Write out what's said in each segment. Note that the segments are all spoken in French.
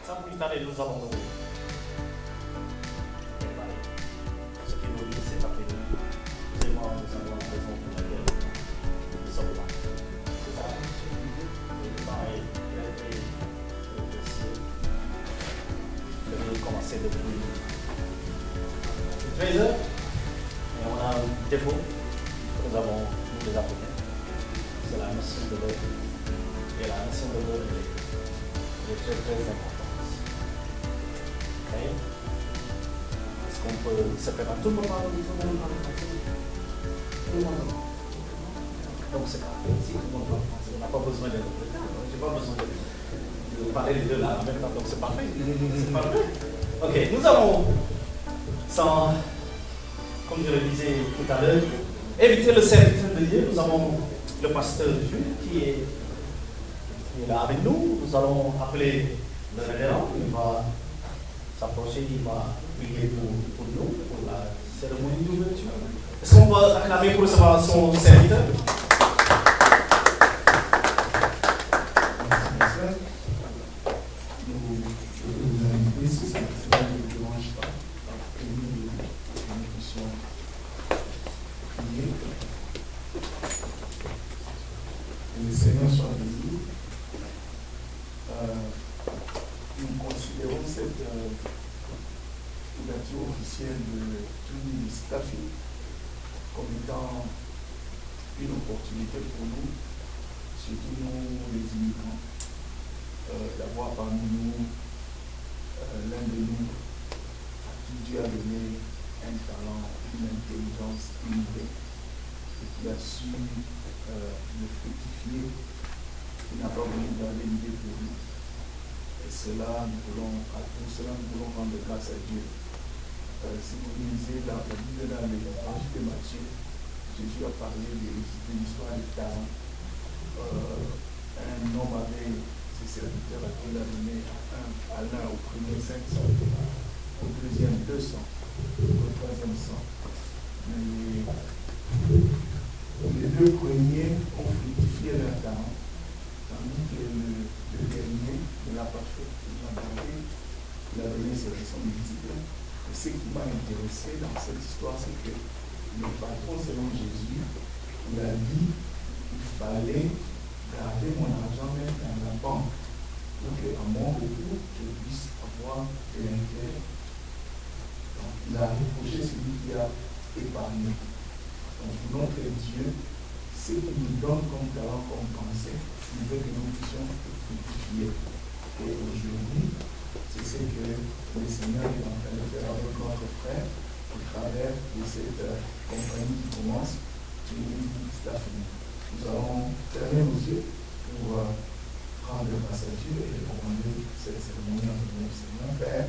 Sans plus tarder, nous allons nous préparer. Ce qui nous lie, c'est après-midi. Vraiment, nous avons la raison pour laquelle nous sommes là. C'est ça. Le temps est très précieux. Je vais commencer depuis 13 heures. Et on a un défaut que nous avons, nous les Africains. C'est la notion de l'heure. Et la notion de l'heure est très très importante. Ok? Est-ce qu'on peut se préparer? Tout le monde parle français? Tout le monde parle. Donc c'est parfait. Si tout le monde parle français, on n'a pas besoin de j'ai pas besoin de parler les deux là en même temps. Donc c'est parfait. C'est parfait. Ok, nous allons, sans, comme je le disais tout à l'heure, éviter le serviteur de Dieu. Nous avons le pasteur Jules qui est là avec nous. Nous allons appeler le révérend. Il va s'approcher, il va prier pour nous, pour la cérémonie d'ouverture. Est-ce qu'on peut acclamer pour recevoir son serviteur? Si vous lisez dans la Bible, dans l'évangile de Matthieu, Jésus a parlé de l'histoire des talents. Un homme avait ses serviteurs à qui il a donné à l'un au premier 500, au deuxième 200, au troisième 100. Mais les deux premiers ont fructifié leur talent, tandis que le dernier ne l'a pas fait. Il a gardé, il a donné ses raisons multiples. Et ce qui m'a intéressé dans cette histoire, c'est que le patron, selon Jésus, il a dit qu'il fallait garder mon argent même dans la banque pour qu'à mon retour, je puisse avoir de l'intérêt. Donc, il a reproché celui qui a épargné. Donc, notre Dieu, ce qu'il nous donne comme talent, comme pensée, il veut que nous puissions fructifier. Et aujourd'hui, c'est ce que le Seigneur est en train de faire avec notre frère au travers de cette compagnie qui commence, Staffing. Nous allons fermer nos yeux pour prendre grâce à Dieu et recommander cette cérémonie en notre Seigneur. Père,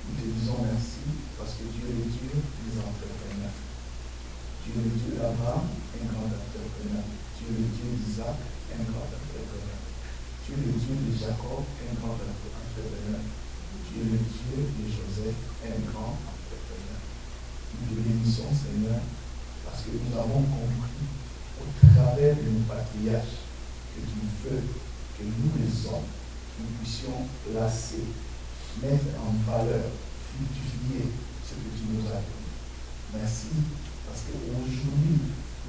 nous te disons merci parce que Dieu est Dieu des entrepreneurs. Dieu est le Dieu d'Abraham, un grand entrepreneur. Dieu est le Dieu d'Isaac, un grand entrepreneur. Tu es le Dieu de Jacob, un grand entrepreneur. Tu es le Dieu de Joseph, un grand entrepreneur. Nous te bénissons, Seigneur, parce que nous avons compris au travers de nos patriarches que tu veux que nous, les hommes, nous puissions placer, mettre en valeur, fructifier ce que tu nous as donné. Merci, parce qu'aujourd'hui,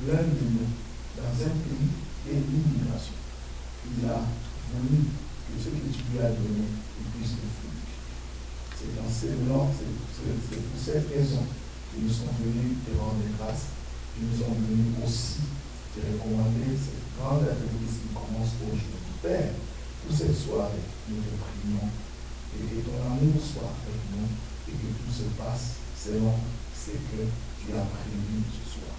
l'un de nous, dans un pays, est l'immigration. Il a voulu que ce que tu lui as donné, il puisse le fructifier. C'est dans c'est pour cette raison que nous sommes venus te rendre grâce, que nous sommes venus aussi te recommander cette grande entreprise qui commence aujourd'hui. Père, pour cette soirée, nous te prions et que ton amour soit avec nous et que tout se passe selon ce que tu as prévu ce soir.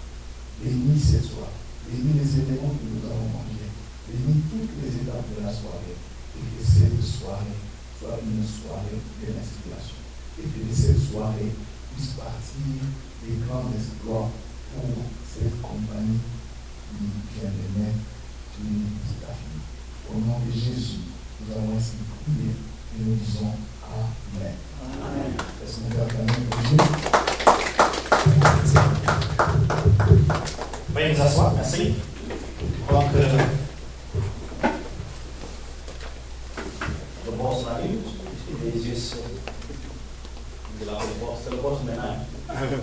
Bénis cette soirée, bénis les éléments que nous allons manger. Bénis toutes les étapes de la soirée et que cette soirée soit une soirée de l'inspiration et que de cette soirée puisse partir des grands exploits pour cette compagnie qui vient de naître du Staffing. Au nom de Jésus, nous avons ainsi prié et nous disons Amen. Amen. Est-ce qu'on peut acclamer pour Dieu? Veuillez vous asseoir, merci. Donc, boss là, les yeux sur. C'est le boss maintenant.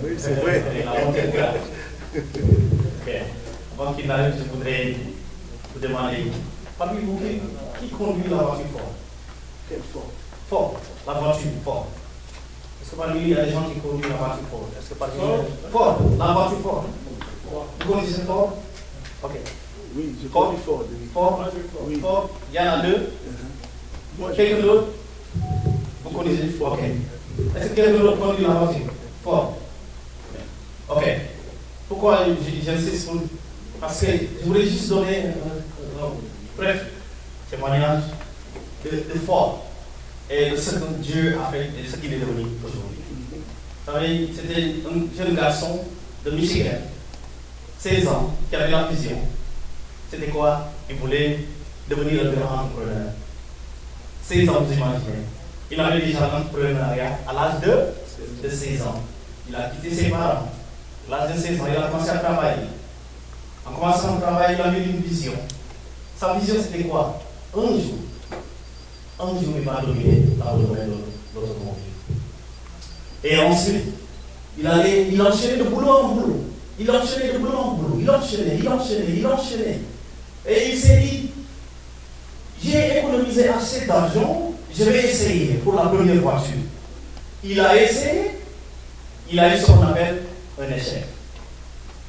Oui, c'est vrai. La montée de grade. Ok. Avant qu'il n'arrive, je voudrais vous demander, parmi vous, qui conduit la voiture Ford? Quel fort. Ford, la voiture Ford. Est-ce que parmi lui, il y a des gens qui conduisent la voiture Ford? Est-ce que parmi lui, Ford, la voiture Ford. Vous connaissez Ford? Ok. Oui, je Ford. connais fort. Ford, Oui. Ford, il y en a deux. Moi, je Quelqu'un d'autre? Vous connaissez Ford? Ok. Est-ce que quelqu'un d'autre conduit la voiture Ford? Ok. Pourquoi j'insiste sur... Parce que je voulais juste donner un bref témoignage de Ford et de ce que Dieu a fait et de ce qu'il est devenu aujourd'hui. Vous savez, c'était un jeune garçon de Michigan, 16 ans, qui avait la vision. C'était quoi? Il voulait devenir un grand entrepreneur. 16 ans, vous imaginez. Il avait déjà l'entrepreneuriat à l'âge de 16 ans. Il a quitté ses parents. À l'âge de 16 ans, il a commencé à travailler. En commençant à travailler, il avait une vision. Sa vision, c'était quoi? Un jour, il va dominer dans le domaine de l'automobile. Et ensuite, il enchaînait de boulot en boulot. Il enchaînait de boulot en boulot. Il enchaînait. Et il s'est dit, j'ai économisé assez d'argent, je vais essayer pour la première voiture. Il a essayé, il a eu ce qu'on appelle un échec.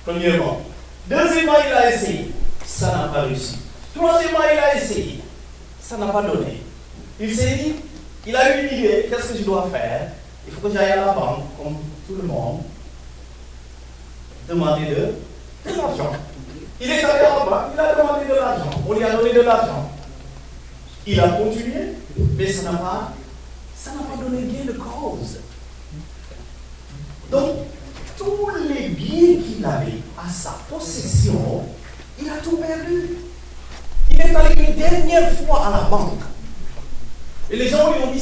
Premièrement. Deuxièmement, il a essayé, ça n'a pas réussi. Troisièmement, il a essayé, ça n'a pas donné. Il s'est dit, il a eu une idée, qu'est-ce que je dois faire? Il faut que j'aille à la banque, comme tout le monde, demander de l'argent. Il est allé à la banque, il a demandé de l'argent, on lui a donné de l'argent. Il a continué, mais ça n'a pas donné gain de cause. Donc, tous les biens qu'il avait à sa possession, il a tout perdu. Il est allé une dernière fois à la banque. Et les gens lui ont dit,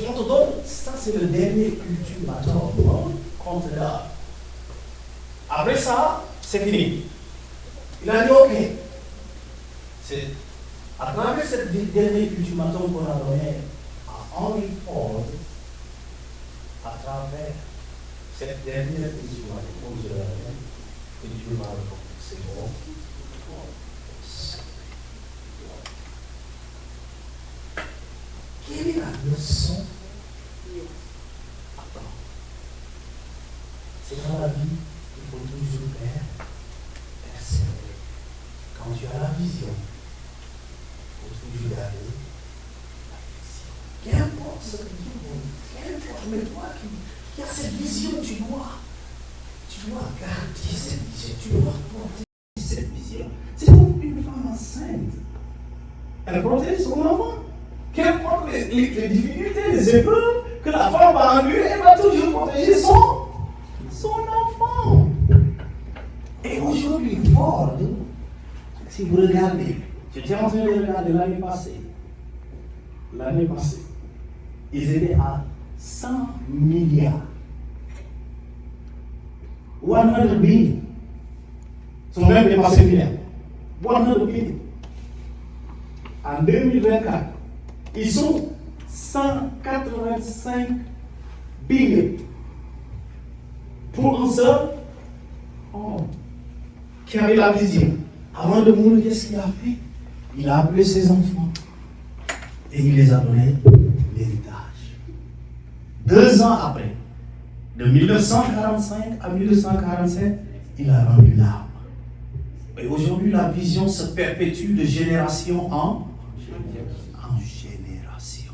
on te donne, ça c'est le dernier ultimatum contre l'art. Après ça, c'est fini. Il a dit, ok. C'est à travers ce dernier ultimatum qu'on a donné à Henry Ford, à travers cette dernière ultimatum que Dieu m'a répondu, c'est bon. Quelle est la leçon? Attends. C'est dans la vie, il faut toujours persévérer. Quand tu as la vision, il faut toujours garder la vision. Qu'importe ce que Dieu veut, qu'importe, mais toi qui as cette vision, tu dois garder cette vision, tu dois porter cette vision. C'est comme une femme enceinte. Elle protège son enfant. Qu'importe les difficultés, les épreuves que la femme va endurer, elle va toujours protéger son enfant. Et aujourd'hui, Ford, si vous regardez, j'étais en train de regarder l'année passée, ils étaient à 100 milliards. 100 billion. Ils sont même dépassés milliards. 100 billion. En 2024, ils sont 185 billions. Pour un seul homme qui avait la vision. Avant de mourir, qu'est-ce qu'il a fait? Il a appelé ses enfants et il les a donné l'héritage. 2 ans après, de 1945 à 1947, il a rendu l'âme. Et aujourd'hui, la vision se perpétue de génération en génération.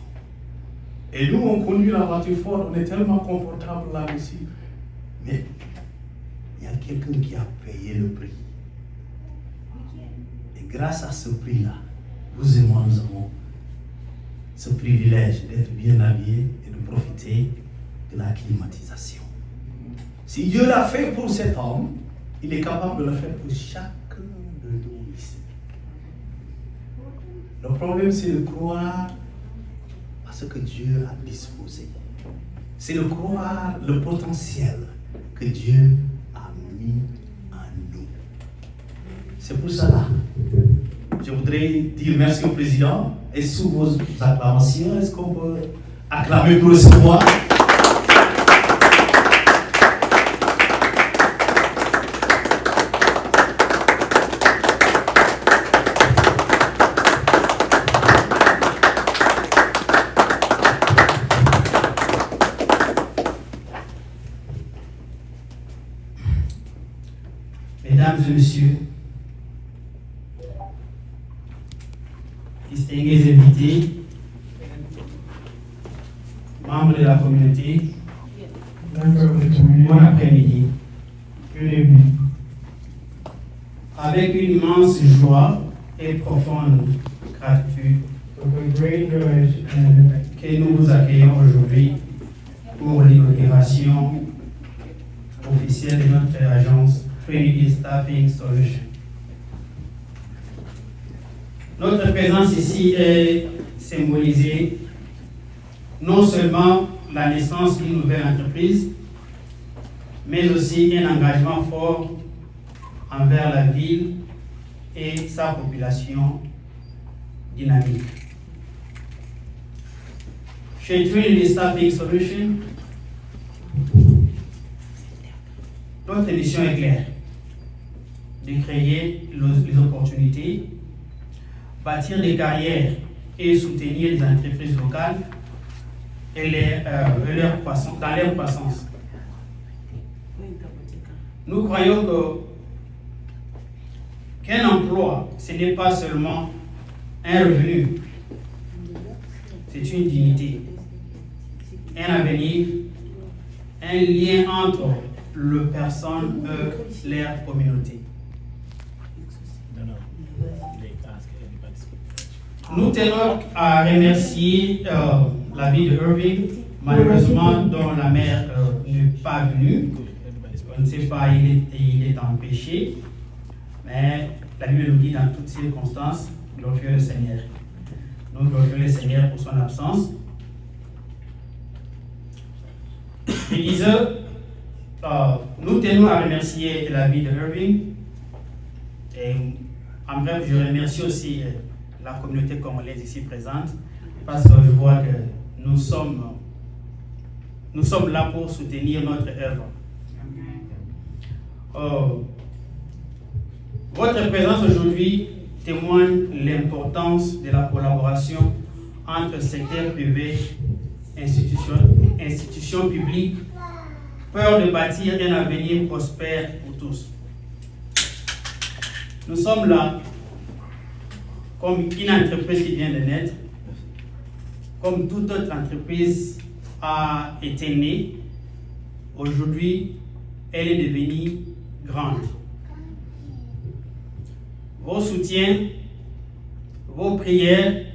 Et nous, on conduit la voiture Ford, on est tellement confortable là-dessus. Mais il y a quelqu'un qui a payé le prix. Et grâce à ce prix-là, vous et moi, nous avons ce privilège d'être bien habillés et de profiter de la climatisation. Si Dieu l'a fait pour cet homme, il est capable de le faire pour chacun de nous ici. Le problème, c'est de croire à ce que Dieu a disposé. C'est de croire le potentiel que Dieu a mis en nous. C'est pour cela, je voudrais dire merci au président et sous vos acclamations, est-ce qu'on peut acclamer pour recevoir? Mesdames et messieurs, distingués invités, membres de la communauté, bon après-midi. Avec une immense joie et profonde gratitude que nous vous accueillons aujourd'hui pour l'inauguration officielle de notre agence Trinity Staffing Solutions. Notre présence ici est symbolisée non seulement la naissance d'une nouvelle entreprise, mais aussi un engagement fort envers la ville et sa population dynamique. Chez Trinity Staffing Solutions, notre mission est claire: de créer les opportunités, bâtir des carrières et soutenir les entreprises locales et leur croissance, dans leur croissance. Nous croyons qu'un emploi, ce n'est pas seulement un revenu, c'est une dignité, un avenir, un lien entre les personnes et leur communauté. Nous tenons à remercier la ville de Irving, malheureusement dont la maire n'est pas venue. On ne sait pas, il est empêché, mais la Bible nous dit dans toutes circonstances, glorifier le Seigneur. Nous glorifions le Seigneur pour son absence. Nous tenons à remercier la ville de Irving. Et en bref, je remercie aussi la communauté congolaise ici présente, parce que je vois que nous sommes là pour soutenir notre œuvre. Votre présence aujourd'hui témoigne l'importance de la collaboration entre secteur privé et institutions publiques, peur de bâtir un avenir prospère pour tous. Nous sommes là comme une entreprise qui vient de naître, comme toute autre entreprise a été née. Aujourd'hui, elle est devenue grande. Vos soutiens, vos prières,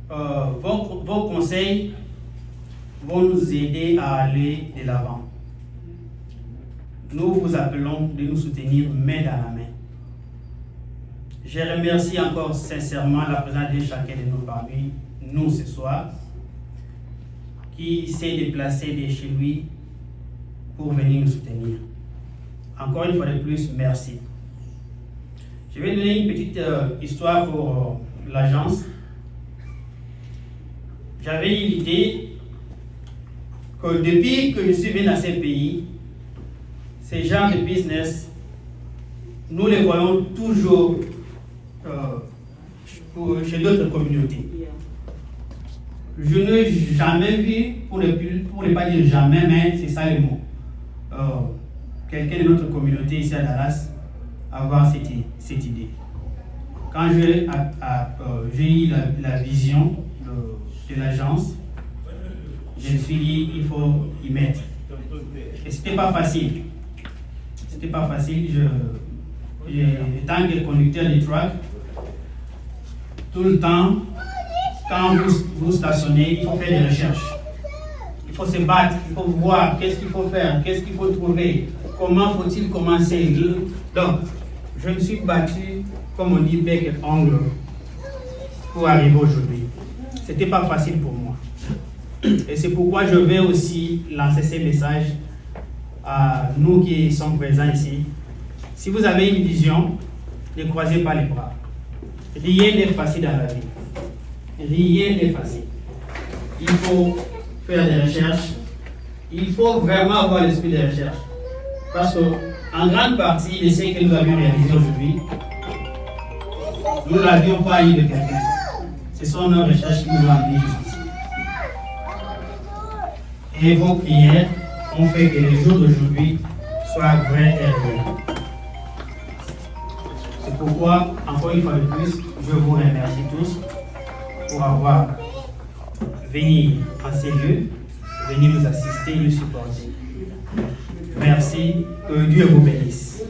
vos conseils vont nous aider à aller de l'avant. Nous vous appelons de nous soutenir main dans la main. Je remercie encore sincèrement la présence de chacun de nous parmi nous ce soir, qui s'est déplacé de chez lui pour venir nous soutenir. Encore une fois de plus, merci. Je vais donner une petite histoire pour l'agence. J'avais eu l'idée que depuis que je suis venu dans ces pays, ces genres de business, nous les voyons toujours chez d'autres communautés. Je n'ai jamais vu, pour ne pas dire jamais, mais c'est ça le mot, quelqu'un de notre communauté ici à Dallas avoir cette idée. Quand j'ai eu la vision de l'agence, je me suis dit il faut y mettre. Et c'était pas facile. C'était pas facile. Étant que conducteur de truck, tout le temps, quand vous stationnez, il faut faire des recherches. Il faut se battre, il faut voir qu'est-ce qu'il faut faire, qu'est-ce qu'il faut trouver, comment faut-il commencer. Donc, je me suis battu, comme on dit, bec et ongle, pour arriver aujourd'hui. C'était pas facile pour moi. Et c'est pourquoi je vais aussi lancer ces messages à nous qui sommes présents ici. Si vous avez une vision, ne croisez pas les bras. Rien n'est facile dans la vie. Rien n'est facile. Il faut faire des recherches. Il faut vraiment avoir l'esprit de recherche. Parce qu'en grande partie de ce que nous avions réalisé aujourd'hui, nous ne l'avions pas eu de quelqu'un. Ce sont nos recherches qui nous ont amenés jusqu'ici. Et vos prières ont fait que le jour d'aujourd'hui soit vrai et réel. C'est pourquoi, encore une fois de plus, je vous remercie tous pour avoir venu en ces lieux, venir nous assister, nous supporter. Merci, que Dieu vous bénisse.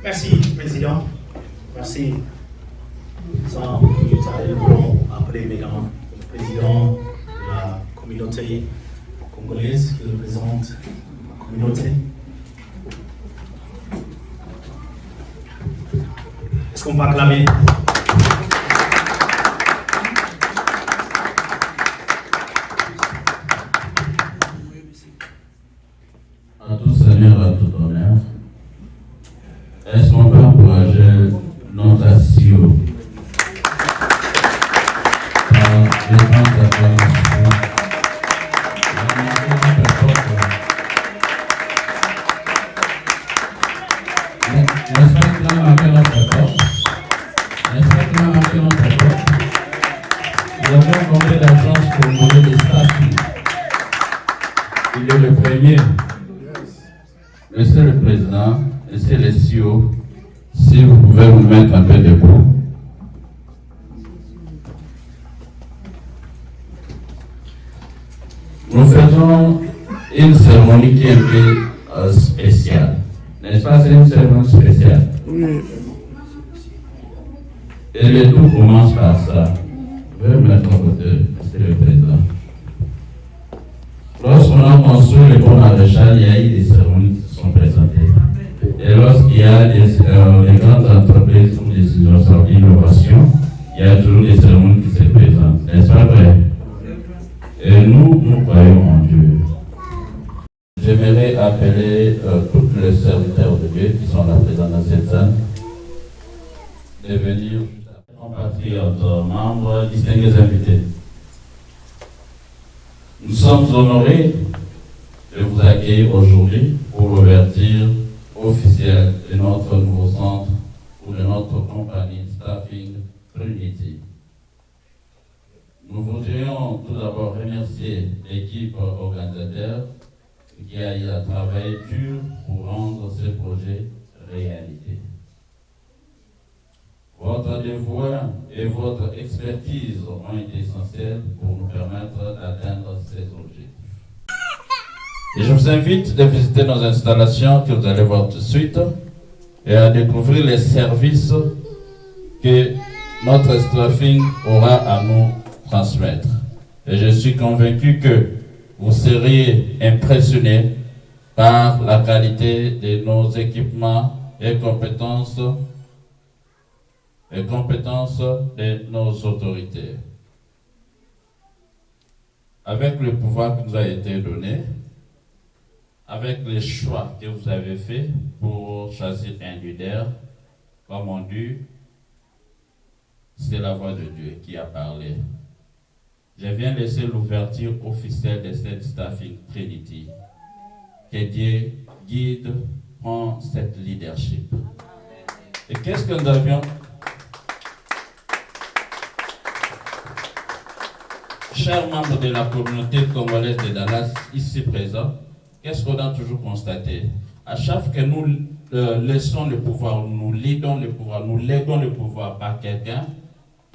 Merci, Président. Merci. Sans plus tarder, nous allons appeler maintenant le président de la communauté congolaise qui représente la communauté. Est-ce qu'on peut acclamer? À tout seigneur, à tout honneur, est-ce qu'on peut encourager notre assio par les grandes acclamations? N'est-ce pas que l'on a marqué notre époque? N'est-ce pas que l'on a marqué notre époque? Nous avons monté l'agence pour monter des stations. Il est le premier. Monsieur le Président, Monsieur les CEO, si vous pouvez vous mettre un peu debout. Nous faisons une cérémonie qui est un peu spéciale. N'est-ce pas? C'est une cérémonie spéciale. Oui. Et le tout commence par ça. Je vais me mettre à côté, Monsieur le Président. Lorsqu'on a construit le pont maréchal, il y a eu des cérémonies qui se sont présentées. Et lorsqu'il y a des grandes entreprises ou des innovations, il y a toujours des cérémonies qui se présentent. N'est-ce pas vrai? Et nous croyons en Dieu. J'aimerais appeler tous les serviteurs de Dieu qui sont là présents dans cette salle de venir, compatriotes, membres, distingués invités. Nous sommes honorés de vous accueillir aujourd'hui pour l'ouverture officielle de notre nouveau centre ou de notre compagnie Staffing Trinity. Nous voudrions tout d'abord remercier l'équipe organisateur qui a eu à travailler dur pour rendre ce projet réalité. Votre devoir et votre expertise ont été essentiels pour nous permettre d'atteindre ces objectifs. Et je vous invite de visiter nos installations que vous allez voir tout de suite et à découvrir les services que notre staffing aura à nous transmettre. Et je suis convaincu que vous seriez impressionnés par la qualité de nos équipements et compétences de nos autorités. Avec le pouvoir qui nous a été donné, avec les choix que vous avez faits pour choisir un leader, comme on dit, c'est la voix de Dieu qui a parlé. Je viens laisser l'ouverture officielle de cette Staffing Trinity. Que Dieu guide, prend cette leadership. Et qu'est-ce que nous avions? Chers membres de la communauté congolaise de Dallas, ici présents, qu'est-ce qu'on a toujours constaté? À chaque fois que nous laissons le pouvoir, nous léguons le pouvoir par quelqu'un,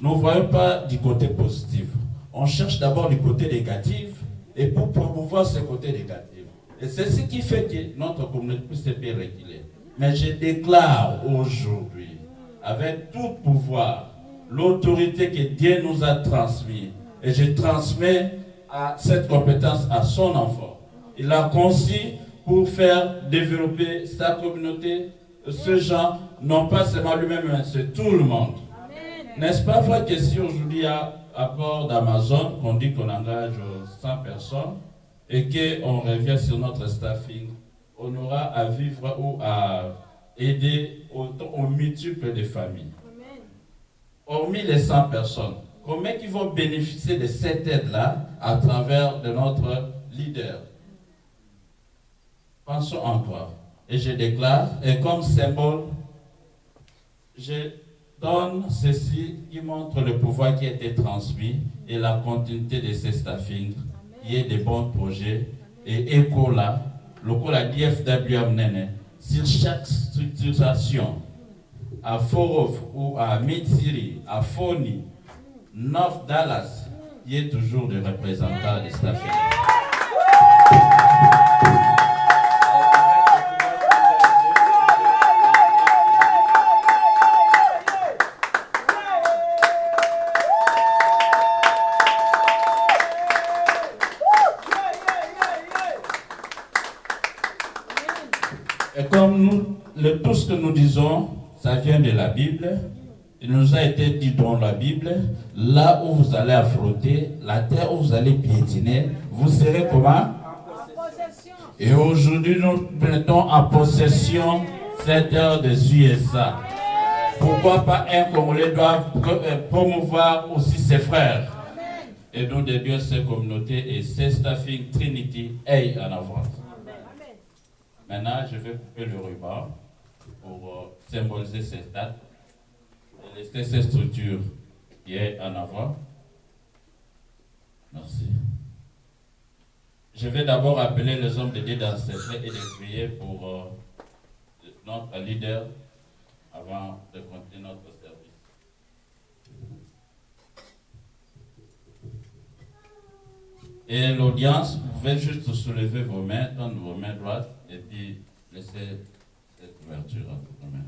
nous ne voyons pas du côté positif. On cherche d'abord du côté négatif et pour promouvoir ce côté négatif. Et c'est ce qui fait que notre communauté puisse se réguler. Mais je déclare aujourd'hui, avec tout pouvoir, l'autorité que Dieu nous a transmise. Et je transmets cette compétence à son enfant. Il a conçu pour faire développer sa communauté. Ce gens, non pas seulement lui-même, mais c'est tout le monde. N'est-ce pas vrai que si aujourd'hui, à bord d'Amazon, qu'on dit qu'on engage 100 personnes, et qu'on revient sur notre staffing, on aura à vivre ou à aider aux multiples des familles. Amen. Hormis les 100 personnes, combien qui vont bénéficier de cette aide-là à travers de notre leader? Pensons encore. Et je déclare, et comme symbole, je donne ceci qui montre le pouvoir qui a été transmis et la continuité de ces staffings, qui est des bons projets, et ECOLA, le COLA DFW Nene, sur chaque structuration, à Forof ou à Mitsiri, à Foni, North Dallas, il y a toujours des représentants des staffings. Et comme tout ce que nous disons, ça vient de la Bible. Il nous a été dit dans la Bible, là où vous allez affronter, la terre où vous allez piétiner, vous serez comment? Et aujourd'hui, nous mettons en possession cette terre des USA. Pourquoi pas un Congolais doit promouvoir aussi ses frères? Et nous de Dieu, ces communautés et ces staffing Trinity aillent en avant. Maintenant, je vais couper le ruban pour symboliser cette date et laisser cette structure qui est en avant. Merci. Je vais d'abord appeler les hommes de Dieu dans cette et de prier pour notre leader avant de continuer notre service. Et l'audience, vous pouvez juste soulever vos mains, tendre vos mains droites et puis laisser cette ouverture entre vos mains.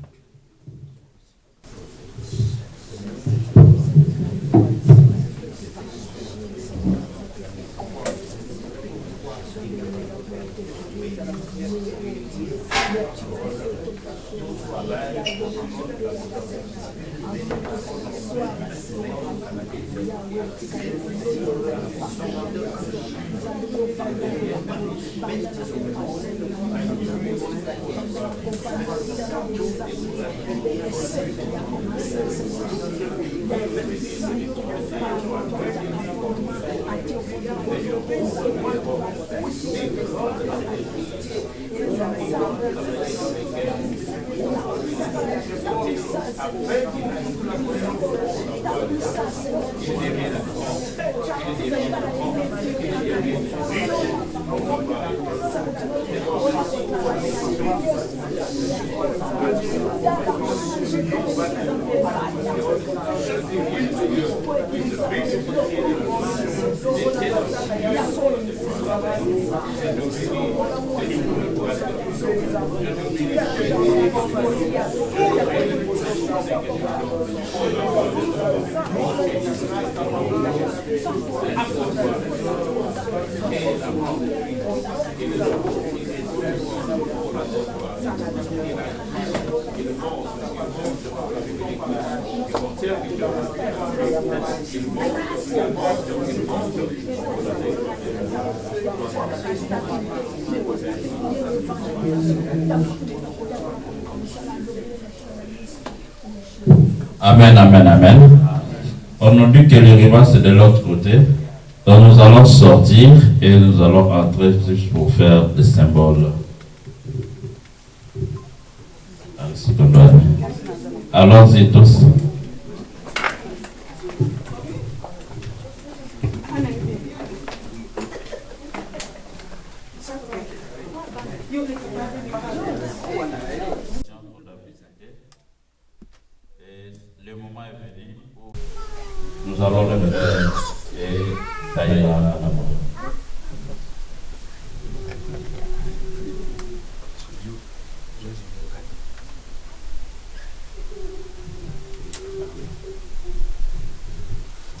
Amen, amen, amen. On nous dit que le ruban c'est de l'autre côté. Donc nous allons sortir et nous allons entrer juste pour faire des symboles. Allons-y tous. Le moment est venu où nous allons le faire et ça ira en avant.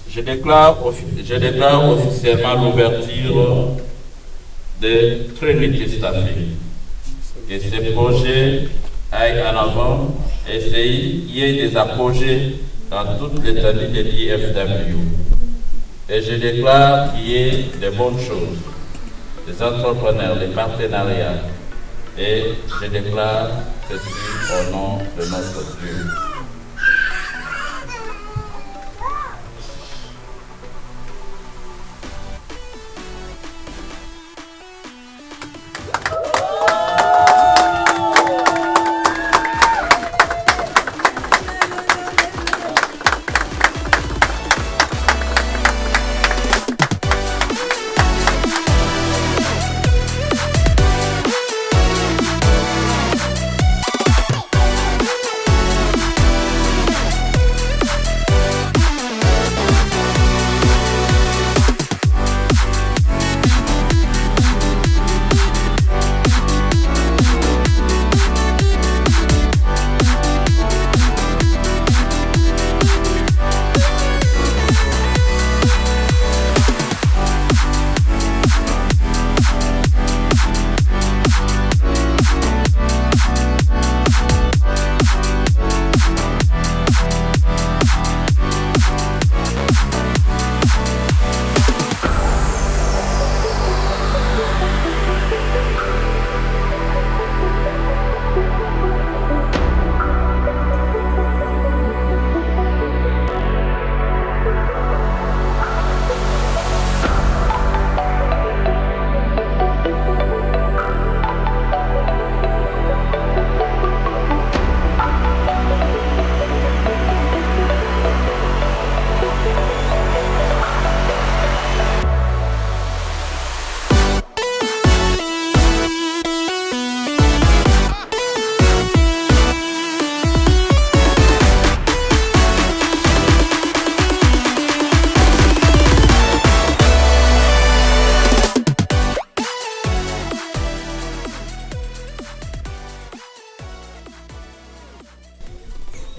Je déclare officiellement l'ouverture de Trinity Staffing. Que ces projets aillent en avant et qu'il y ait des apogées dans toute l'étendue de l'IFW. Et je déclare qu'il y ait de bonnes choses. les entrepreneurs, les partenariats. Et je déclare ceci au nom de notre Dieu.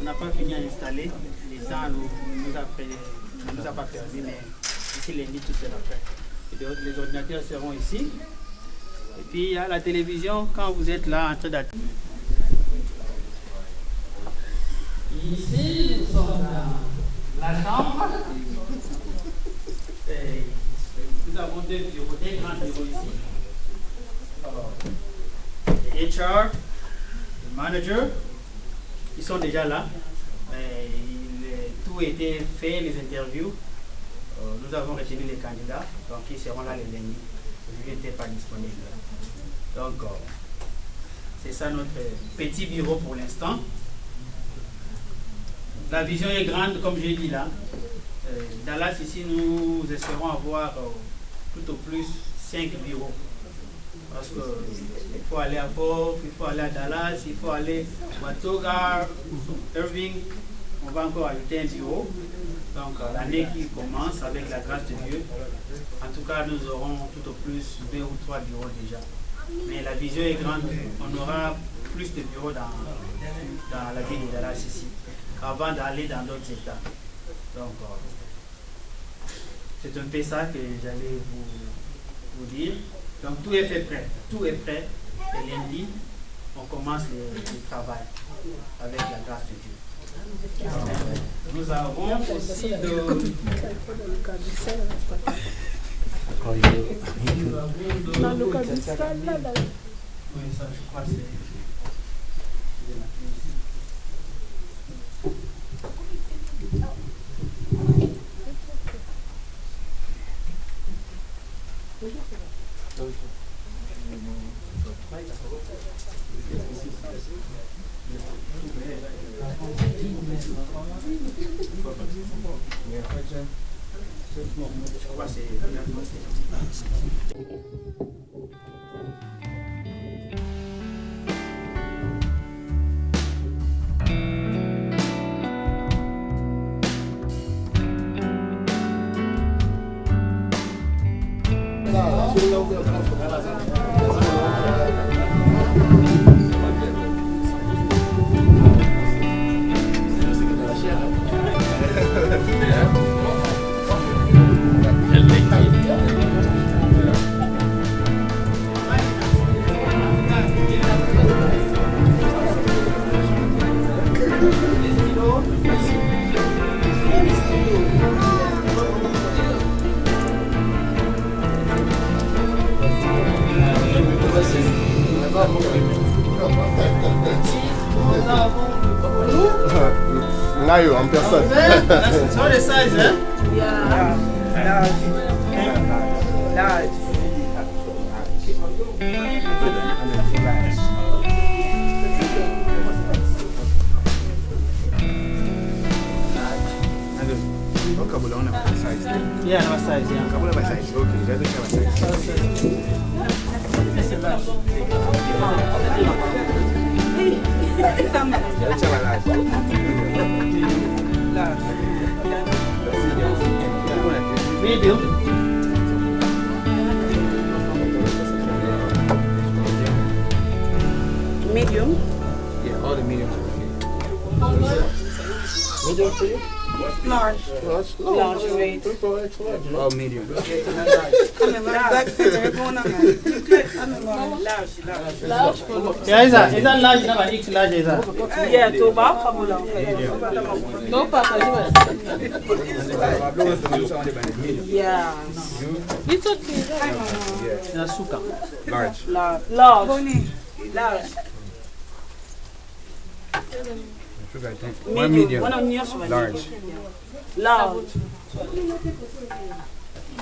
On n'a pas fini à installer. Les gens ne nous a pas permis, mais ici lundi tout sera prêt. Et les ordinateurs seront ici. Et puis il y a la télévision quand vous êtes là en train d'attendre. Ici, nous sommes dans la chambre. Et nous avons deux bureaux, deux grands bureaux ici. Alors, le HR, le manager, ils sont déjà là. Mais tout a été fait, les interviews. Nous avons retenu les candidats, donc ils seront là les lundis. Je n'étais pas disponible. Donc, c'est ça notre petit bureau pour l'instant. La vision est grande, comme j'ai dit là. Dallas, ici, nous espérons avoir tout au plus 5 bureaux. Parce qu'il faut aller à Fort, il faut aller à Dallas, il faut aller à Watauga, Irving. On va encore ajouter un bureau. Donc, l'année qui commence, avec la grâce de Dieu, en tout cas, nous aurons tout au plus 2 ou 3 bureaux déjà. Mais la vision est grande. On aura plus de bureaux dans la ville de Dallas ici, avant d'aller dans d'autres États. Donc, c'est un peu ça que j'allais vous dire. Donc, tout est fait prêt. Tout est prêt. Et lundi, on commence le travail avec la grâce de Dieu. Nous avons aussi Dans le cas du salle, là. Oui, ça, je crois que c'est. Je crois que c'est Nayo en personne. So the size, eh? Yeah. Large. Yeah, no size, yeah. Medium. Medium. Yeah, all the mediums are okay. Medium for you? Large. Large? No, Large, right. All medium. Large. Yeah, is that large? Never X large, is that? Yeah, to back a bowl. No package. Yeah. It's okay. That's suka. Large. Large. Large. Sugar, I think. One Medium. medium. One on yours. Large. Large.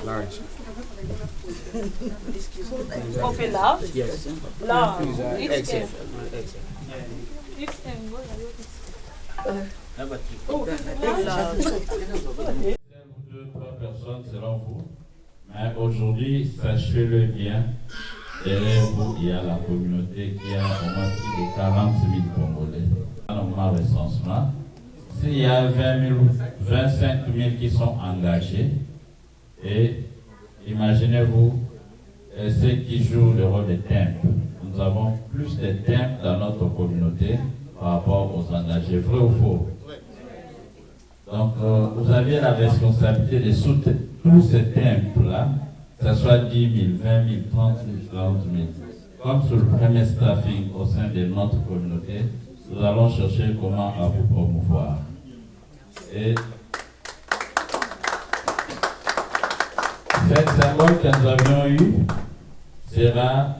Large. Coffee large? Yes. Large. XL. Deux, trois personnes selon vous. Mais aujourd'hui, sachez-le bien, derrière vous, il y a la communauté qui a au moins plus de 40 000 Congolais. Dans le recensement, s'il y a 25 000 qui sont engagés, et imaginez-vous ceux qui jouent le rôle de temples. Nous avons plus de temples dans notre communauté par rapport aux engagés. Vrai ou faux? Donc, vous avez la responsabilité de soutenir tous ces temples-là, que ce soit 10 000, 20 000, 30 000, 40 000. Comme sur le premier staffing au sein de notre communauté, nous allons chercher comment à vous promouvoir. Et cette symbole que nous avions eue sera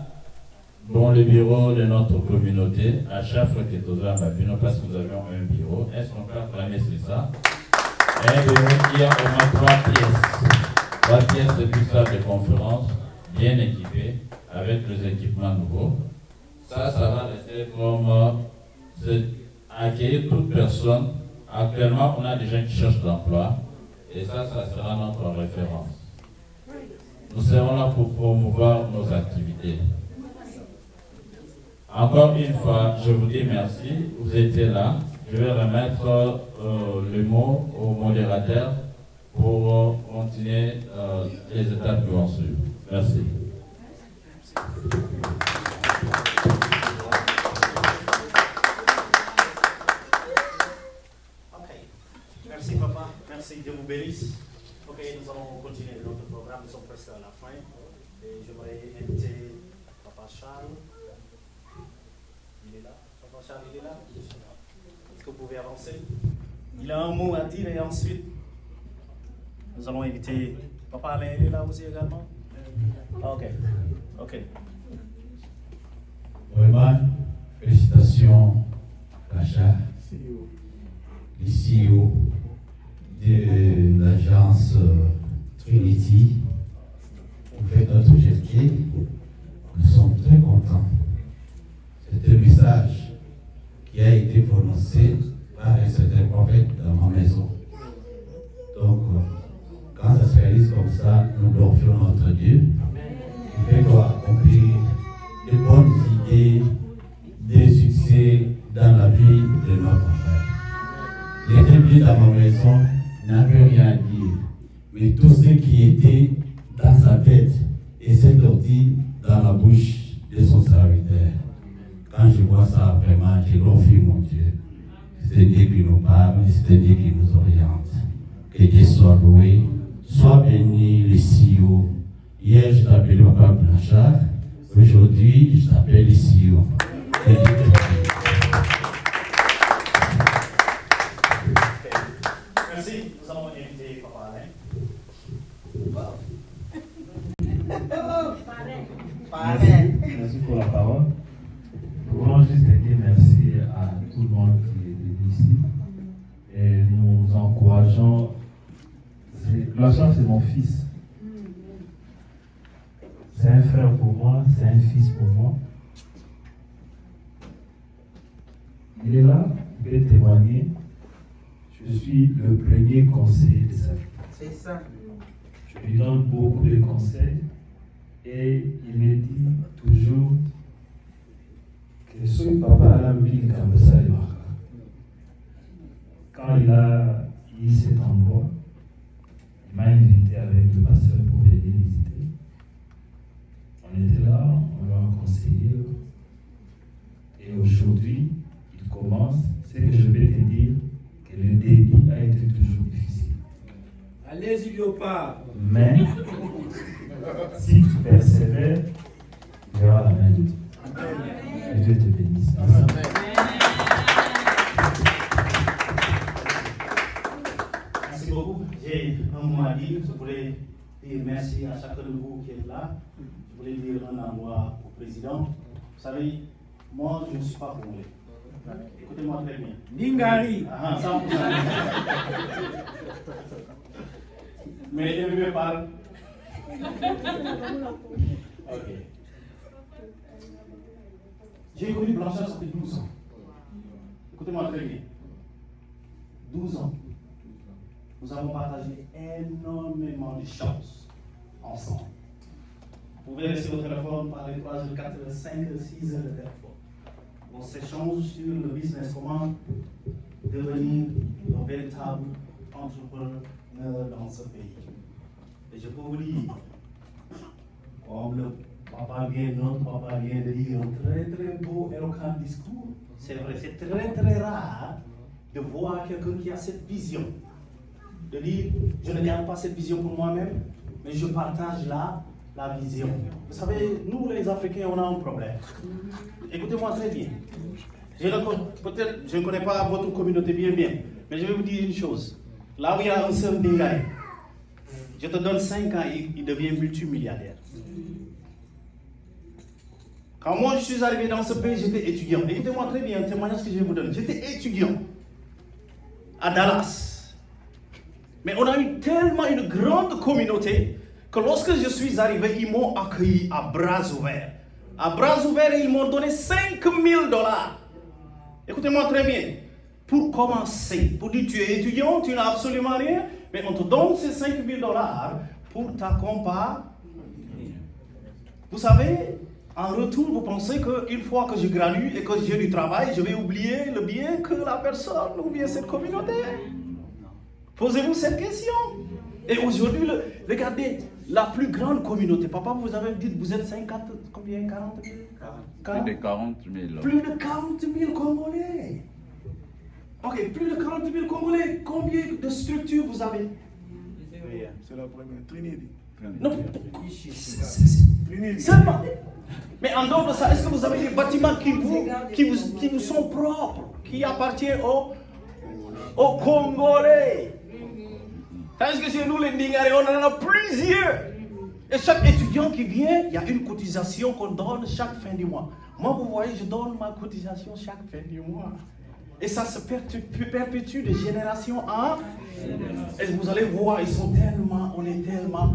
dans le bureau de notre communauté à chaque fois que nous avons un bureau, parce que nous avions un bureau. Est-ce qu'on peut acclamer sur ça? Un bureau qui a au moins 3 pièces. 3 pièces de toute salle de conférence, bien équipées, avec les équipements nouveaux. Ça va rester comme accueillir toute personne. Actuellement, on a des gens qui cherchent d'emploi. Et ça sera notre référence. Nous serons là pour promouvoir nos activités. Encore une fois, je vous dis merci. Vous étiez là. Je vais remettre le mot au modérateur pour continuer les étapes qui vont suivre. Merci. Ok. Merci papa. Merci, Dieu vous bénisse. Ok, nous allons continuer notre programme. Nous sommes presque à la fin. Et j'aimerais inviter Papa Charles. Il est là. Papa Charles, il est là. Est-ce que vous pouvez avancer? Il a un mot à dire et ensuite, nous allons inviter Papa Alain, il est là aussi également. Ok. Ok. Vraiment, félicitations, Kacha, le CEO de l'agence Trinity. Vous faites notre chantier. Nous sommes très contents. C'est un message qui a été prononcé par un certain prophète dans ma maison. Donc, quand ça se réalise comme ça, nous glorifions notre Dieu. Il fait qu'on va accomplir de bonnes idées, des succès dans la vie de notre frère. Il était venu dans ma maison, n'avait rien à dire. Mais tout ce qui était dans sa tête et s'est sorti dans la bouche de son serviteur. Quand je vois ça, vraiment, je glorifie mon Dieu. C'est Dieu qui nous parle, c'est Dieu qui nous oriente. Que Dieu soit loué, soit béni le CEO. Hier, je t'appelais Papa Blanchard. Aujourd'hui, je t'appelle le CEO. Que Dieu te bénisse. Merci. Nous allons inviter Papa Alain. Merci pour la parole. Blanchard, c'est mon fils. C'est un frère pour moi, c'est un fils pour moi. Il est là, il peut témoigner. Je suis le premier conseiller de sa vie. C'est ça. Je lui donne beaucoup de conseils et il me dit toujours que ce papa a mis comme ça. Quand il a eu cet endroit, il m'a invité avec le pasteur pour venir visiter. On était là, on l'a conseillé. Et aujourd'hui, il commence. Ce que je vais te dire, que le début a été toujours difficile. Allez-y, Léopard. Mais, si tu persévères, il y aura la main de Dieu. Et Dieu te bénisse. Merci beaucoup. J'ai un mot à dire. Je voulais dire merci à chacun de vous qui est là. Je voulais dire un envoi au président. Vous savez, moi, je ne suis pas congolais. Écoutez-moi très bien. Ningari. Ah, 100%. Mais je me parle. Ok. J'ai connu Blanchard, ça fait 12 ans. Écoutez-moi très bien. 12 ans. Nous avons partagé énormément de choses ensemble. Vous pouvez laisser votre téléphone parler 3 heures, 4 heures, 5 heures, 6 heures de téléphone. On s'échange sur le business, comment devenir un véritable entrepreneur dans ce pays. Et je peux vous dire, comme le papa vient, notre papa vient de dire un très très beau, éloquent discours. C'est vrai, c'est très très rare de voir quelqu'un qui a cette vision. De dire, je ne garde pas cette vision pour moi-même, mais je partage la vision. Vous savez, nous les Africains, on a un problème. Écoutez-moi très bien. Peut-être, je ne connais pas votre communauté bien, mais je vais vous dire une chose. Là où il y a un seul Bingaï, je te donne 5 ans, il devient multimilliardaire. Quand moi je suis arrivé dans ce pays, j'étais étudiant. Écoutez-moi très bien, un témoignage que je vais vous donner. J'étais étudiant à Dallas. Mais on a eu tellement une grande communauté que lorsque je suis arrivé, ils m'ont accueilli à bras ouverts. À bras ouverts, ils m'ont donné $5,000. Écoutez-moi très bien. Pour commencer, pour dire tu es étudiant, tu n'as absolument rien, mais on te donne ces $5,000 pour t'accompagner. Vous savez, en retour, vous pensez qu'une fois que je gradue et que j'ai du travail, je vais oublier le bien que la personne ou bien cette communauté. Posez-vous cette question. Et aujourd'hui, regardez, la plus grande communauté. Papa, vous avez dit, vous êtes 50, combien, 40 000? Plus de 40 000. Plus de 40 000 Congolais. Ok, plus de 40 000 Congolais. Combien de structures vous avez? C'est la première. Trinity. Non. Seulement. Mais en dehors de ça, est-ce que vous avez des bâtiments qui vous sont propres, qui appartiennent aux Congolais? Est-ce que chez nous, les Ningari, on en a plusieurs? Et chaque étudiant qui vient, il y a une cotisation qu'on donne chaque fin du mois. Moi, vous voyez, je donne ma cotisation chaque fin du mois. Et ça se perpétue de génération en... Et vous allez voir, on est tellement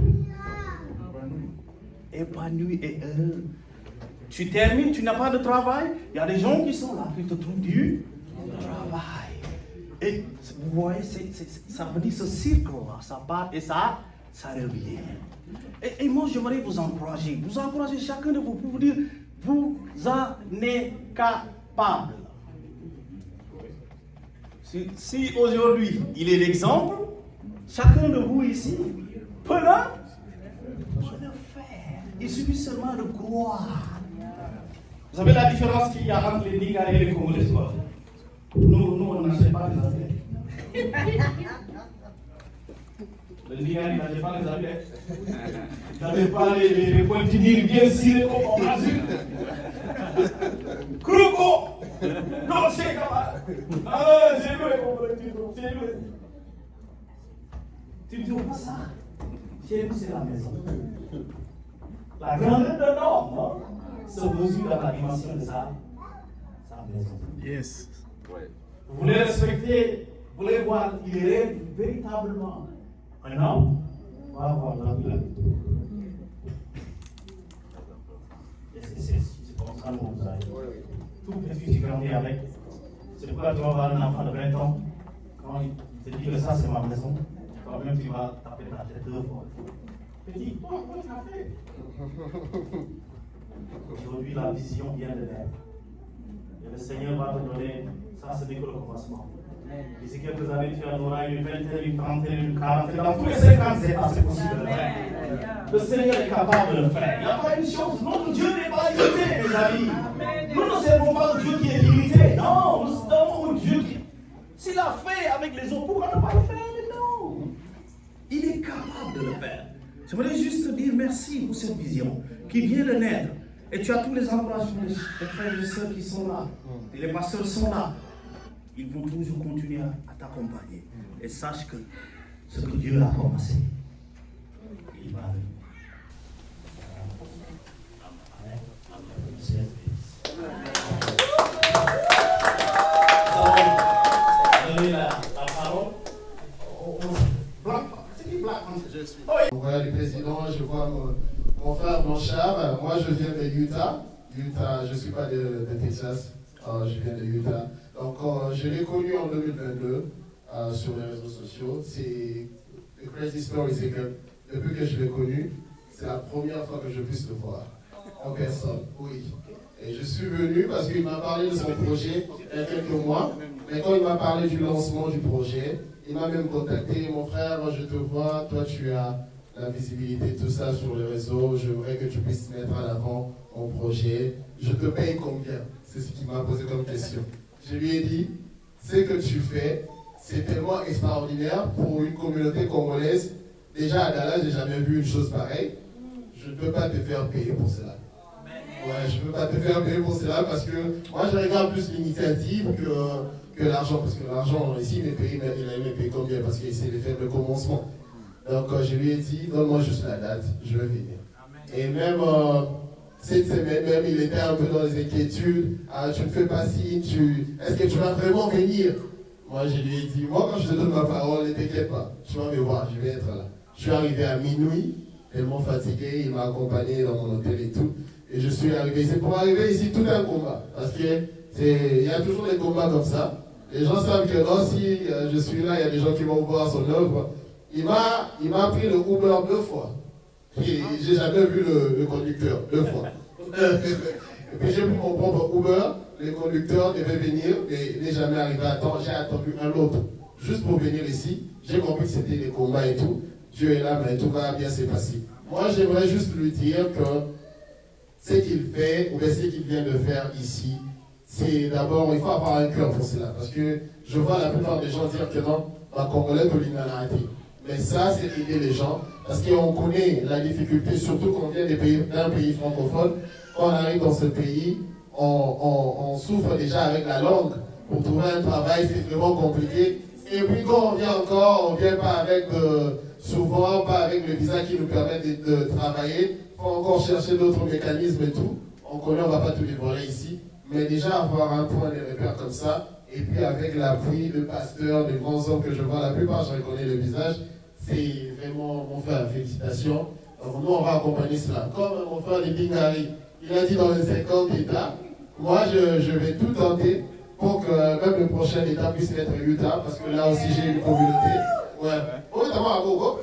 épanouis et heureux. Tu termines, tu n'as pas de travail, il y a des gens qui sont là, qui te trouvent du travail. Et vous voyez, ça veut dire ce cycle-là, ça part et ça revient. Et moi, j'aimerais vous encourager chacun de vous pour vous dire, vous en êtes capable. Si aujourd'hui, il est l'exemple, chacun de vous ici peut le faire. Il suffit seulement de croire. Vous savez la différence qu'il y a entre les Ningari et les Congolais? Nous, on n'achète pas les habits. Le Ningari n'achète pas les habits. Vous n'avez pas les pointiniers bien cirés comme en Brésil. Kruko! Non, c'est comme ah, c'est lui les Congolais, c'est lui. Tu ne dis pas ça. Chez nous, c'est la maison. La grandeur d'un homme se mesure dans la dimension de sa maison. Yes. Vous voulez respecter, vous voulez voir, il est véritablement un homme, on va avoir la vie. C'est comme ça qu'on nous arrive. Tout petit, tu grandis avec. C'est pourquoi tu vas avoir un enfant de 20 ans. Quand il te dit que ça, c'est ma maison, toi-même, tu vas taper ta tête 2 fois. Petit, comment tu as fait? Aujourd'hui, la vision vient de naître. Et le Seigneur va te donner, ça, c'est que le commencement. D'ici quelques années, tu en auras une vingtaine, une trentaine, une quarantaine. Dans tous les 50 états, c'est possible de le faire. Le Seigneur est capable de le faire. Il n'y a pas une chose. Notre Dieu n'est pas limité, mes amis. Nous ne servons pas un Dieu qui est limité. Non, nous servons un Dieu qui. S'il a fait avec les autres, pourquoi ne pas le faire maintenant? Il est capable de le faire. J'aimerais juste te dire merci pour cette vision qui vient de naître. Et tu as tous les encouragements des frères et des sœurs qui sont là. Et les pasteurs sont là. Ils vont toujours continuer à t'accompagner. Et sache que ce que Dieu a commencé, il va venir. La parole au Blanc. C'est qui Blanc? Voilà le président, je vois mon frère Blanchard. Moi je viens de Utah. Je ne suis pas de Texas, je viens de Utah. Donc je l'ai connu en 2022 sur les réseaux sociaux. C'est le crazy story, c'est que depuis que je l'ai connu, c'est la première fois que je puisse le voir en personne. Oui. Et je suis venu parce qu'il m'a parlé de son projet il y a quelques mois. Mais quand il m'a parlé du lancement du projet, il m'a même contacté. Mon frère, je te vois, toi tu as la visibilité, tout ça sur les réseaux. Je voudrais que tu puisses mettre à l'avant mon projet. Je te paye combien? C'est ce qu'il m'a posé comme question. Je lui ai dit, ce que tu fais, c'est tellement extraordinaire pour une communauté congolaise. Déjà à Dallas, je n'ai jamais vu une chose pareille. Je ne peux pas te faire payer pour cela. Ouais, je ne peux pas te faire payer pour cela parce que moi je regarde plus l'initiative que l'argent. Parce que l'argent, ici, il a aimé payer combien? Parce qu'il essaie de faire le commencement. Donc je lui ai dit, donne-moi juste la date, je vais venir. Et même cette semaine, même il était un peu dans les inquiétudes. Ah, tu ne fais pas signe, est-ce que tu vas vraiment venir? Moi je lui ai dit, moi quand je te donne ma parole, ne t'inquiète pas, tu vas me voir, je vais être là. Je suis arrivé à minuit, tellement fatigué, il m'a accompagné dans mon hôtel et tout. Et je suis arrivé, c'est pour arriver ici tout un combat. Parce qu'il y a toujours des combats comme ça. Les gens savent que non, si je suis là, il y a des gens qui vont voir son œuvre. Il m'a pris le Uber 2 fois. J'ai jamais vu le conducteur 2 fois. Et puis j'ai pris mon propre Uber, le conducteur devait venir, mais il n'est jamais arrivé à temps. J'ai attendu un autre juste pour venir ici. J'ai compris que c'était des combats et tout. Dieu est là, mais tout va bien se passer. Moi, j'aimerais juste lui dire que ce qu'il fait, ou ce qu'il vient de faire ici, c'est d'abord, il faut avoir un cœur pour cela. Parce que je vois la plupart des gens dire que non, ma Congolais, Colina l'a raté. Mais ça, c'est aider les gens. Parce qu'on connaît la difficulté, surtout quand on vient d'un pays francophone. Quand on arrive dans ce pays, on souffre déjà avec la langue. Pour trouver un travail, c'est vraiment compliqué. Et puis quand on vient encore, on ne vient pas avec, souvent, pas avec le visa qui nous permet de travailler. Il faut encore chercher d'autres mécanismes et tout. On connaît, on ne va pas tout dévoiler ici. Mais déjà avoir un point de repère comme ça, et puis avec l'appui de pasteurs, de grands hommes que je vois, la plupart, je reconnais le visage, c'est vraiment mon frère, félicitations. Donc nous, on va accompagner cela. Comme mon frère Bingari, il a dit dans les 50 États, moi, je vais tout tenter pour que même le prochain État puisse être Utah, parce que là aussi, j'ai une communauté. Ouais. Oh, t'as voir à Gogo?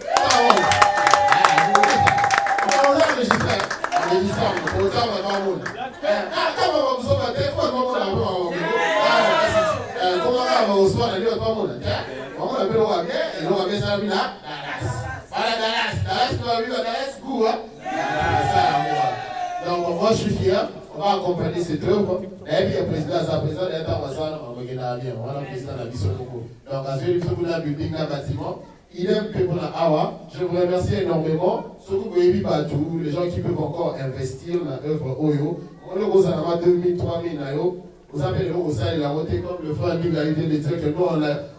Donc moi je suis fier, on va accompagner cette œuvre. Et puis le président, sa président est à Wassana, on va gagner on va président la mission Congo. Donc à ce niveau là, building un bâtiment. Il aime que pour la Awa. Je vous remercie énormément. Surtout pour les gens qui peuvent encore investir dans l'œuvre Oyo. On est aux Anama 2000, 3000 Nayo. Vous appelez le Osa et la montée comme le frère Bing a eu de dire que nous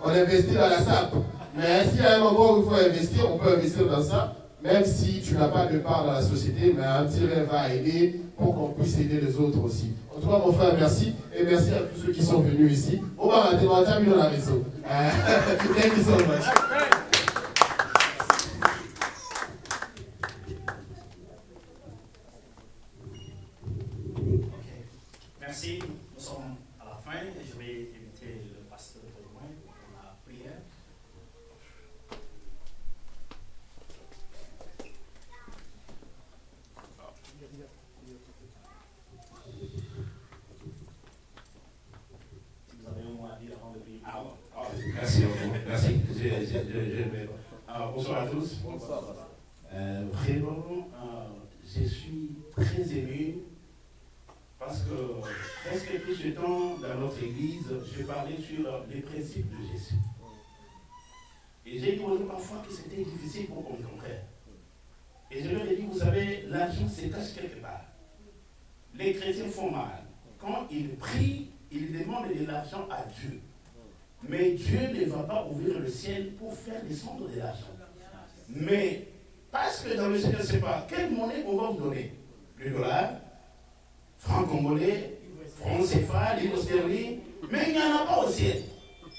on investit dans la SAP. Mais s'il y a un moment où il faut investir, on peut investir dans ça. Même si tu n'as pas de part dans la société, mais un petit rêve va aider pour qu'on puisse aider les autres aussi. En tout cas, mon frère, merci. Et merci à tous ceux qui sont venus ici. On va terminer dans la maison. Thank you so much. Merci. Bonsoir à tous. Vraiment, je suis très ému parce que presque tout ce temps dans notre église, je parlais sur les principes de Jésus. Et j'ai dit aux gens parfois que c'était difficile pour qu'on comprenne. Et je leur ai dit, vous savez, l'argent se cache quelque part. Les chrétiens font mal. Quand ils prient, ils demandent de l'argent à Dieu. Mais Dieu ne va pas ouvrir le ciel pour faire descendre de l'argent. Mais parce que dans le ciel, je ne sais pas quelle monnaie on va vous donner. Le dollar, franc congolais, franc CFA, livre sterling. Mais il n'y en a pas au ciel.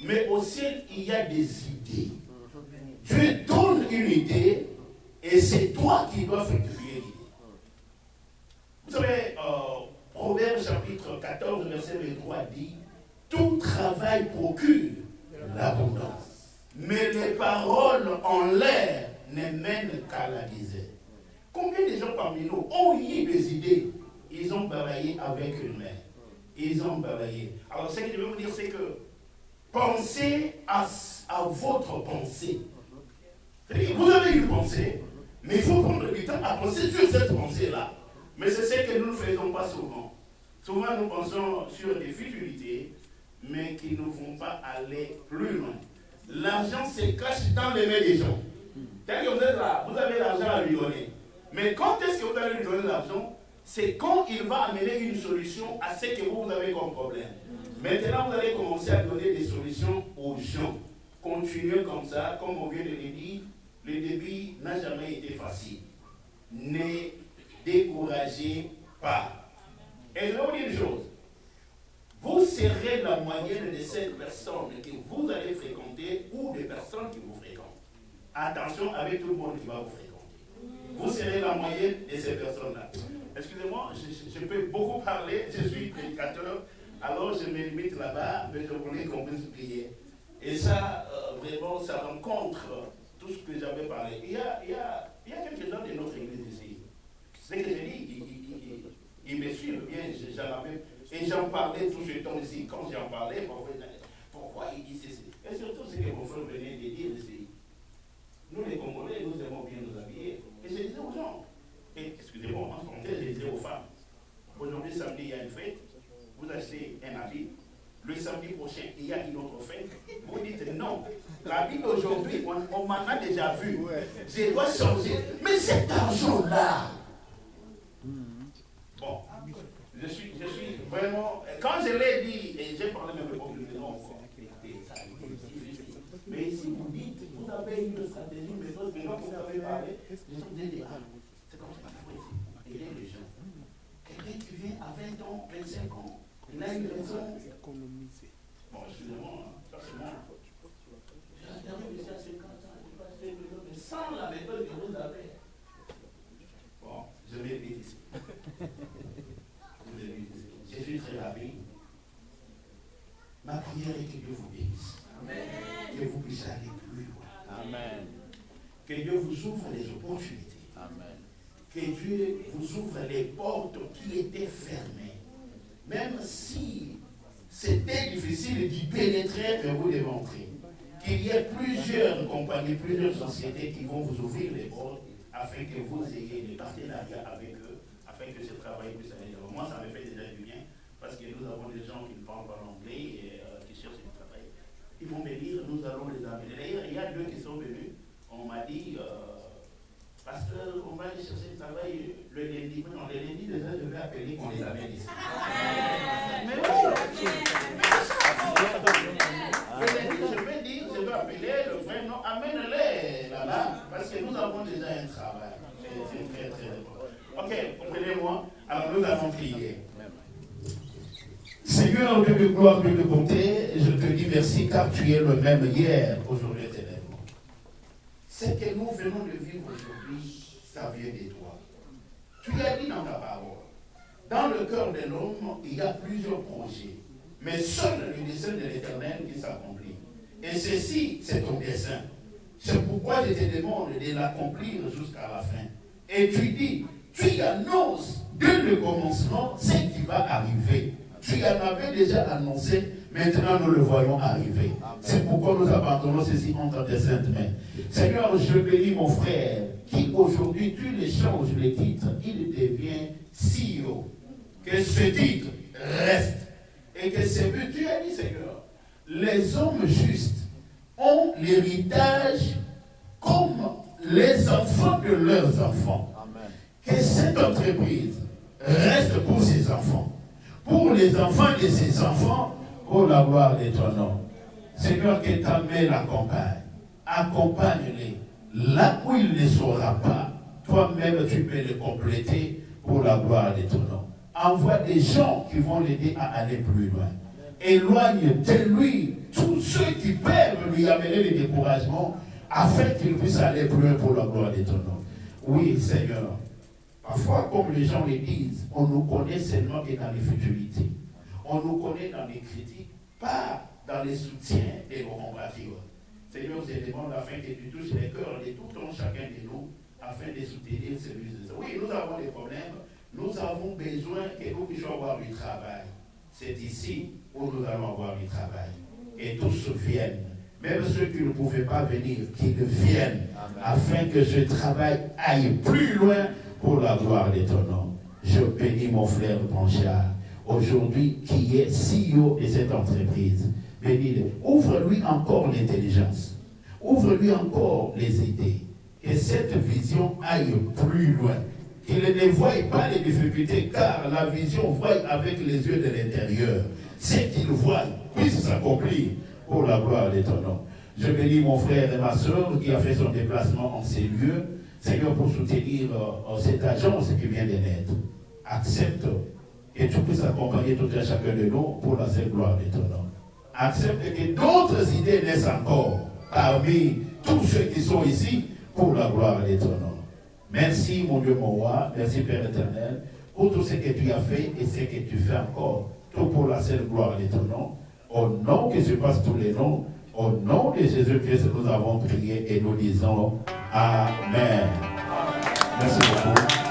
Mais au ciel, il y a des idées. Dieu donne une idée et c'est toi qui dois fructifier l'idée. Vous savez, Proverbe chapitre 14, verset 23 dit « Tout travail procure l'abondance, mais les paroles en l'air ne mènent qu'à la misère. » Combien de gens parmi nous ont eu des idées? Ils ont balaillé avec une main. Ils ont balaillé. Alors ce que je veux vous dire, c'est que pensez à votre pensée. Vous avez une pensée, mais il faut prendre du temps à penser sur cette pensée-là. Mais c'est ce que nous ne faisons pas souvent. Souvent, nous pensons sur des futilités, mais qui ne vont pas aller plus loin. L'argent se cache dans les mains des gens. Quand vous êtes là, vous avez l'argent à lui donner. Mais quand est-ce que vous allez lui donner l'argent? C'est quand il va amener une solution à ce que vous avez comme problème. Maintenant, vous allez commencer à donner des solutions aux gens. Continuez comme ça, comme on vient de le dire, le début n'a jamais été facile. Ne découragez pas. Et je vais vous dire une chose. Vous serez la moyenne de ces personnes que vous allez fréquenter ou des personnes qui vous fréquentent. Attention avec tout le monde qui va vous fréquenter. Vous serez la moyenne de ces personnes-là. Excusez-moi, je peux beaucoup parler, je suis prédicateur, alors je me limite là-bas, mais je voulais qu'on puisse prier. Et ça, vraiment, ça rencontre tout ce que j'avais parlé. Il y a quelques-uns de notre église ici. Ce que j'ai dit, ils me suivent bien, et j'en parlais tout ce temps ici. Quand j'en parlais, pourquoi il dit ceci? Et surtout ce que mon frère venait de dire ici. Nous les Congolais, nous aimons bien nous habiller. Et je disais aux gens, et excusez-moi, en français, je disais aux femmes, aujourd'hui samedi il y a une fête, vous achetez un habit, le samedi prochain il y a une autre fête, vous dites non, l'habit d'aujourd'hui on m'en a déjà vu, je dois changer, mais cet argent-là, bon, je suis vraiment, quand je l'ai dit, et j'ai parlé même beaucoup de non, mais si vous dites, vous avez une stratégie, mais quand vous avez parlé, je suis dit, c'est comme ça qu'il faut aider les gens. Quelqu'un qui vient à 20 ans, 25 ans, il a une raison. Bon, excusez-moi, ça c'est moi. J'ai regardé ici à 50 ans, mais sans la méthode que vous avez. Bon, je vais vite ici. Je suis très rapide. Ma prière est que Dieu vous bénisse. Amen. Que vous puissiez aller plus loin. Amen. Que Dieu vous ouvre les opportunités. Amen. Que Dieu vous ouvre les portes qui étaient fermées. Même si c'était difficile d'y pénétrer, mais vous devez entrer. Qu'il y ait plusieurs compagnies, plusieurs sociétés qui vont vous ouvrir les portes afin que vous ayez des partenariats avec eux, afin que ce travail puisse aller. Moi, ça me fait déjà du bien, parce que nous avons des gens qui ne parlent pas l'anglais et qui cherchent du travail. Ils vont me dire, nous allons les amener. D'ailleurs, il y a deux qui sont venus. On m'a dit, pasteur, on va aller chercher du travail le lundi. Non, le lundi, déjà, je vais appeler qu'on les amène ici. Mais oui, le lundi, je vais dire, je vais appeler le frère, non, amène-les là-bas, parce que nous avons déjà un travail. C'est très, très important. Ok, comprenez-moi. Alors, nous allons prier. Seigneur, Dieu de gloire, Dieu de bonté, je te dis merci car tu es le même hier, aujourd'hui et éternellement. Ce que nous venons de vivre aujourd'hui, ça vient de toi. Tu l'as dit dans ta parole. Dans le cœur de l'homme, il y a plusieurs projets, mais seul le dessein de l'Éternel qui s'accomplit. Et ceci, c'est ton dessein. C'est pourquoi je te demande de l'accomplir jusqu'à la fin. Et tu dis, tu annonces dès le commencement ce qui va arriver. Tu en avais déjà annoncé, Maintenant, nous le voyons arriver. C'est pourquoi nous abandonnons ceci entre tes saintes mains. Seigneur, je bénis mon frère qui aujourd'hui, tu les changes les titres. Il devient CEO. Que ce titre reste. Et que ce but, tu as dit, Seigneur, les hommes justes ont l'héritage comme les enfants de leurs enfants. Que cette entreprise reste pour ses enfants. Pour les enfants de ses enfants, pour la gloire de ton nom. Seigneur, que ta main l'accompagne. Accompagne-les. Là où il ne saura pas, toi-même tu peux le compléter pour la gloire de ton nom. Envoie des gens qui vont l'aider à aller plus loin. Éloigne de lui tous ceux qui peuvent lui amener le découragement afin qu'il puisse aller plus loin pour la gloire de ton nom. Oui, Seigneur. Parfois, comme les gens le disent, on nous connaît seulement que dans les futurités. On nous connaît dans les critiques, pas dans les soutiens et nos compatriotes. Seigneur, je demande afin que tu touches les cœurs de tout un chacun de nous, afin de soutenir celui de ça. Oui, nous avons des problèmes, nous avons besoin que nous puissions avoir du travail. C'est ici où nous allons avoir du travail. Et tous viennent, même ceux qui ne pouvaient pas venir, qu'ils viennent, afin que ce travail aille plus loin pour la gloire de ton nom. Je bénis mon frère Blanchard, aujourd'hui qui est CEO de cette entreprise. Bénis-le. Ouvre-lui encore l'intelligence. Ouvre-lui encore les idées. Que cette vision aille plus loin. Qu'il ne voie pas les difficultés, car la vision voit avec les yeux de l'intérieur. Ce qu'il voit puisse s'accomplir pour la gloire de ton nom. Je bénis mon frère et ma soeur qui a fait son déplacement en ces lieux. Seigneur, pour soutenir cette agence qui vient de naître. Accepte que tu puisses accompagner tout un chacun de nous pour la seule gloire de ton nom. Accepte que d'autres idées naissent encore parmi tous ceux qui sont ici pour la gloire de ton nom. Merci mon Dieu, mon roi, merci Père éternel, pour tout ce que tu as fait et ce que tu fais encore, tout pour la seule gloire de ton nom. Au nom que je passe tous les noms, au nom de Jésus-Christ, nous avons prié et nous disons Amen. Merci beaucoup.